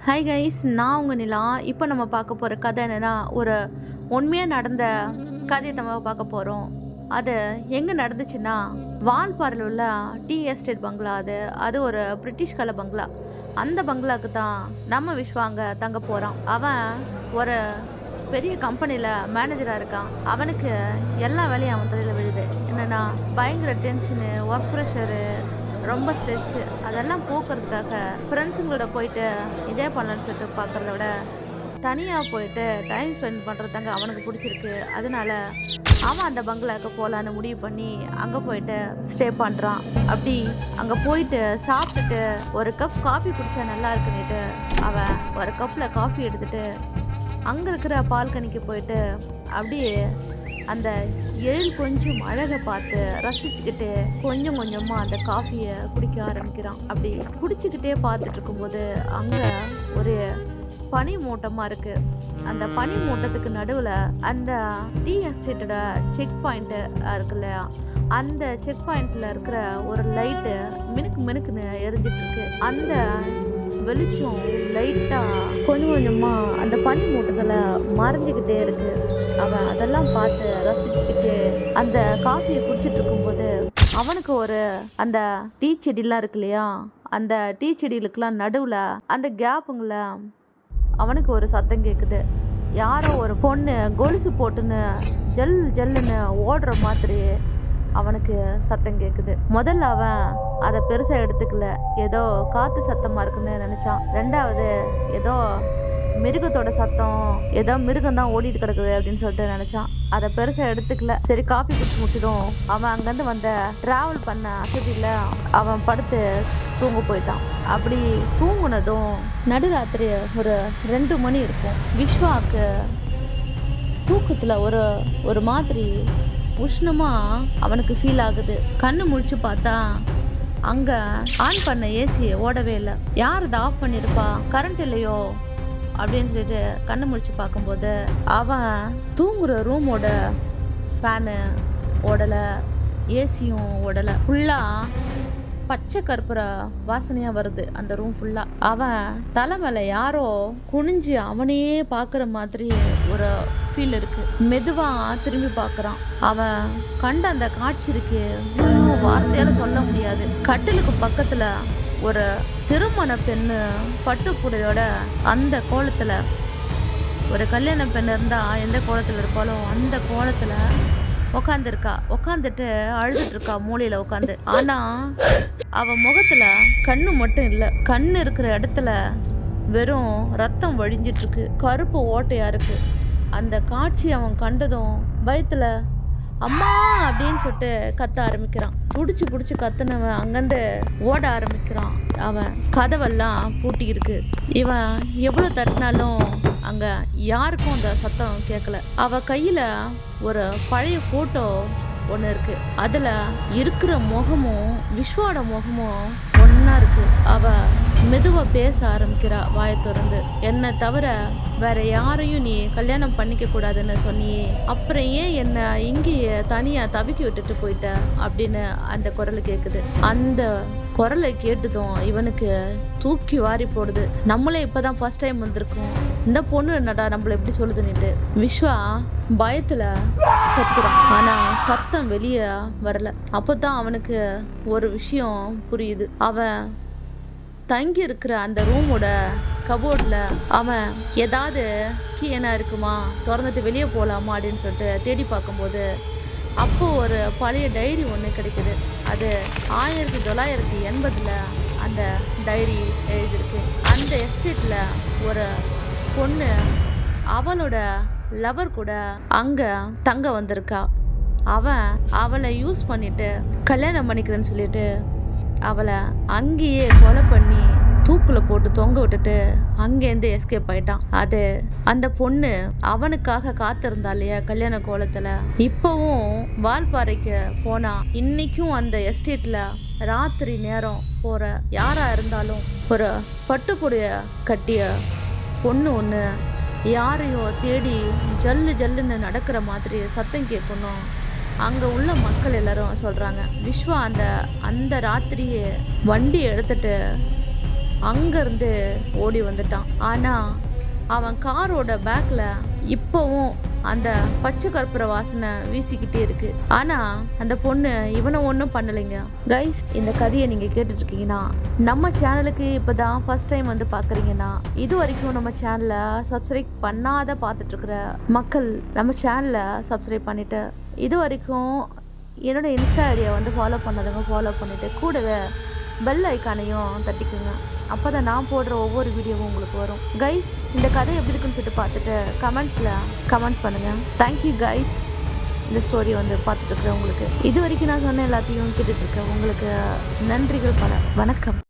Hi guys, நான் உங்கள் நிலா. இப்போ நம்ம பார்க்க போகிற கதை என்னென்னா, ஒரு உண்மையாக நடந்த கதையை நம்ம பார்க்க போகிறோம். அது எங்கே நடந்துச்சுன்னா, வால்பாறையில் உள்ள டீ எஸ்டேட் பங்களா. அது ஒரு பிரிட்டிஷ் கால பங்களா. அந்த பங்களாவுக்கு தான் நம்ம விஸ்வாங்க தங்க போகிறான். அவன் ஒரு பெரிய கம்பெனியில் மேனேஜராக இருக்கான். அவனுக்கு எல்லா வேலையும் அவன் தலையில் விழுது. என்னென்னா, பயங்கர டென்ஷனு, ஒர்க் ப்ரெஷரு, ரொம்ப ஸ்ட்ரெஸ்ஸு. அதெல்லாம் போக்குறதுக்காக ஃப்ரெண்ட்ஸுங்களோட போயிட்டு என்ஜாய் பண்ணலான்னு சொல்லிட்டு பார்க்குறத விட தனியாக போயிட்டு டைம் ஸ்பெண்ட் பண்ணுறதாங்க அவனுக்கு பிடிச்சிருக்கு. அதனால அவன் அந்த பங்களாவுக்கு போகலான்னு முடிவு பண்ணி அங்கே போயிட்டு ஸ்டே பண்ணுறான். அப்படி அங்கே போயிட்டு சாப்பிட்டுட்டு ஒரு கப் காஃபி குடித்தா நல்லா இருக்குன்னுட்டு அவன் ஒரு கப்பில் காஃபி எடுத்துகிட்டு அங்கே இருக்கிற பால்கனிக்கு போயிட்டு அப்படியே அந்த கொஞ்சம் அழகை பார்த்து ரசிச்சுக்கிட்டு கொஞ்சம் கொஞ்சமாக அந்த காஃபியை குடிக்க ஆரம்பிக்கிறான். அப்படி குடிச்சுக்கிட்டே பார்த்துட்டு இருக்கும்போது அங்கே ஒரு பனி மூட்டமாக இருக்குது. அந்த பனி மூட்டத்துக்கு நடுவில் அந்த டீ எஸ்டேட்டோட செக் பாயிண்ட்டு இருக்கு இல்லையா, அந்த செக் பாயிண்டில் இருக்கிற ஒரு லைட்டு மினுக்கு மினுக்குன்னு எரிஞ்சிட்ருக்கு. அந்த வெளிச்சம் லைட்டாக கொஞ்சம் கொஞ்சமாக அந்த பனி மூட்டத்தில் மறைஞ்சிக்கிட்டே இருக்குது. அவன் அதெல்லாம் பார்த்து ரசிச்சுக்கிட்டு அந்த காஃபியை குடிச்சிட்டு இருக்கும்போது அவனுக்கு ஒரு அந்த டீ செடிலாம் இருக்கு இல்லையா, அந்த டீ செடிகளுக்கெல்லாம் நடுவில் அந்த கேப்புங்கள அவனுக்கு ஒரு சத்தம் கேட்குது. யாரோ ஒரு பொண்ணு கொலுசு போட்டுன்னு ஜல் ஜல்லுன்னு ஓடுற மாதிரி அவனுக்கு சத்தம் கேட்குது. முதல்ல அவன் அதை பெருசாக எடுத்துக்கல, ஏதோ காற்று சத்தமாக இருக்குன்னு நினச்சான். ரெண்டாவது ஏதோ மிருகத்தோட சத்தம், ஏதோ மிருகம் தான் ஓடிட்டு கிடக்குது அப்படின்னு சொல்லிட்டு நினச்சான். அதை பெருசாக எடுத்துக்கல. சரி, காஃபி குடிச்சு முடிச்சிடும். அவன் அங்கேருந்து வந்த ட்ராவல் பண்ண அசதியில் அவன் படுத்து தூங்க போயிட்டான். அப்படி தூங்குனதும் நடுராத்திரி ஒரு 2 மணி இருக்கும். விஸ்வாவுக்கு தூக்கத்தில் ஒரு மாதிரி உஷ்ணமாக அவனுக்கு ஃபீல் ஆகுது. கண்ணு முழிச்சு பார்த்தா அங்கே ஆன் பண்ண ஏசி ஓடவே இல்லை. யார் இதை ஆஃப் பண்ணியிருப்பா, கரண்ட் இல்லையோ அப்படின்னு சொல்லிட்டு கண்ணு முழிச்சு பார்க்கும்போது அவன் தூங்குற ரூமோட ஃபேனு ஓடலை, ஏசியும் ஓடலை. ஃபுல்லாக பச்சை கற்பூர வாசனையாக வருது அந்த ரூம் ஃபுல்லாக. அவன் தலைமையில யாரோ குனிஞ்சு அவனையே பார்க்குற மாதிரி ஒரு ஃபீல் இருக்குது. மெதுவாக திரும்பி பார்க்குறான். அவன் கண்ட அந்த காட்சி இருக்கு வார்த்தையால் சொல்ல முடியாது. கட்டிலுக்கு பக்கத்தில் ஒரு திருமண பெண்ணு பட்டுப்புடையோட அந்த கோலத்தில், ஒரு கல்யாண பெண் இருந்தால் எந்த கோலத்தில் இருப்பாலோ அந்த கோலத்தில் உக்காந்துட்டு அழுதுட்டு இருக்கா மூலையில் உட்காந்து. ஆனால் அவன் முகத்தில் கண்ணு மட்டும் இல்லை, கண்ணு இருக்கிற இடத்துல வெறும் ரத்தம் வழிஞ்சிட்ருக்கு, கருப்பு ஓட்டையாக இருக்குது. அந்த காட்சி அவன் கண்டதும் பயத்தில் அம்மா அப்படின்னு சொல்லிட்டு கத்த ஆரம்பிக்கிறான். பிடிச்சி கத்துனவன் அங்கேருந்து ஓட ஆரம்பிக்கிறான். அவன் கதவெல்லாம் பூட்டி இருக்கு. இவன் எவ்வளோ தட்டினாலும் அங்கே யாருக்கும் அந்த சத்தம் கேட்கல. அவள் கையில் ஒரு பழைய ஃபோட்டோ ஒன்று இருக்குது. அதில் இருக்கிற முகமும் விஸ்வாவோட முகமும் ஒன்றா இருக்குது. அவள் மெதுவாக பேச ஆரம்பிக்கிறா வாயை திறந்து. என்னை தவிர வேற யாரையும் நீ கல்யாணம் பண்ணிக்க கூடாதுன்னு சொன்னியே, அப்புறம் ஏன் என்னை இங்கேயே தனியாக தவிக்கி விட்டுட்டு போயிட்ட அப்படின்னு அந்த குரல் கேட்குது. அந்த குரலை கேட்டதும் இவனுக்கு தூக்கி வாரி போடுது. நம்மளே இப்போதான் ஃபர்ஸ்ட் டைம் வந்திருக்கோம், இந்த பொண்ணு என்னடா நம்மளை எப்படி சொல்லுதுன்னுட்டு விஸ்வா பயத்தில் கத்துறான். ஆனால் சத்தம் வெளியே வரல. அப்போ தான் அவனுக்கு ஒரு விஷயம் புரியுது. அவன் தங்கி இருக்கிற அந்த ரூமோட கபோர்டில் அவன் ஏதாவது கீ என்ன இருக்குமா திறந்துட்டு வெளியே போகலாமா அப்படின்னு சொல்லிட்டு தேடி பார்க்கும்போது அப்போது ஒரு பழைய டைரி ஒன்று கிடைக்குது. அது 1980 அந்த டைரி எழுதியிருக்கு. அந்த எஸ்டேட்டில் ஒரு பொண்ணு அவளோட லவர் கூட அங்கே தங்க வந்திருக்கா. அவன் அவளை யூஸ் பண்ணிட்டு கல்யாணம் பண்ணிக்கிறேன்னு சொல்லிட்டு அவளை அங்கேயே கொலை பண்ணி தூக்கில் போட்டு தொங்க விட்டுட்டு அங்கேருந்து எஸ்கேப் ஆயிட்டான். அது அந்த பொண்ணு அவனுக்காக காத்திருந்தா இல்லையா கல்யாண கோலத்தில். இப்போவும் வால்பாறைக்கு போனா இன்னைக்கும் அந்த எஸ்டேட்டில் ராத்திரி நேரம் போகிற யாராக இருந்தாலும் ஒரு பட்டுப்புடைய கட்டிய பொண்ணு ஒன்று யாரையோ தேடி ஜல்லு ஜல்லுன்னு நடக்கிற மாதிரி சத்தம் கேட்கணும் அங்கே உள்ள மக்கள் எல்லாரும் சொல்கிறாங்க. விஸ்வா அந்த ராத்திரியே வண்டி எடுத்துட்டு அங்கேருந்து ஓடி வந்துட்டான். ஆனால் அவன் காரோட பேக்கில் இப்போவும் அந்த பச்சை கற்பூர வாசனை வீசிக்கிட்டே இருக்கு. ஆனால் அந்த பொண்ணு இவனை ஒன்றும் பண்ணலைங்க. கைஸ், இந்த கதையை நீங்கள் கேட்டுட்ருக்கீங்கன்னா, நம்ம சேனலுக்கு இப்போ தான் ஃபஸ்ட் டைம் வந்து பார்க்குறீங்கன்னா, இது வரைக்கும் நம்ம சேனலை சப்ஸ்கிரைப் பண்ணாத பார்த்துட்ருக்குற மக்கள் நம்ம சேனலை சப்ஸ்கிரைப் பண்ணிவிட்டு, இது வரைக்கும் என்னோட இன்ஸ்டா ஐடியை வந்து ஃபாலோ பண்ணாதவங்க ஃபாலோ பண்ணிவிட்டு கூடவே பெல் ஐக்கானையும் தட்டிக்குங்க. அப்போ தான் நான் போடுற ஒவ்வொரு வீடியோவும் உங்களுக்கு வரும். கைஸ், இந்த கதை எப்படி இருக்குன்னு சொல்லிட்டு பார்த்துட்டு கமெண்ட்ஸ் பண்ணுங்கள். Thank you guys. இந்த ஸ்டோரி வந்து பார்த்துட்டு இருக்கிறேன். உங்களுக்கு இது வரைக்கும் நான் சொன்ன எல்லாத்தையும் கேட்டுட்ருக்கேன். உங்களுக்கு நன்றிகள் பல. வணக்கம்.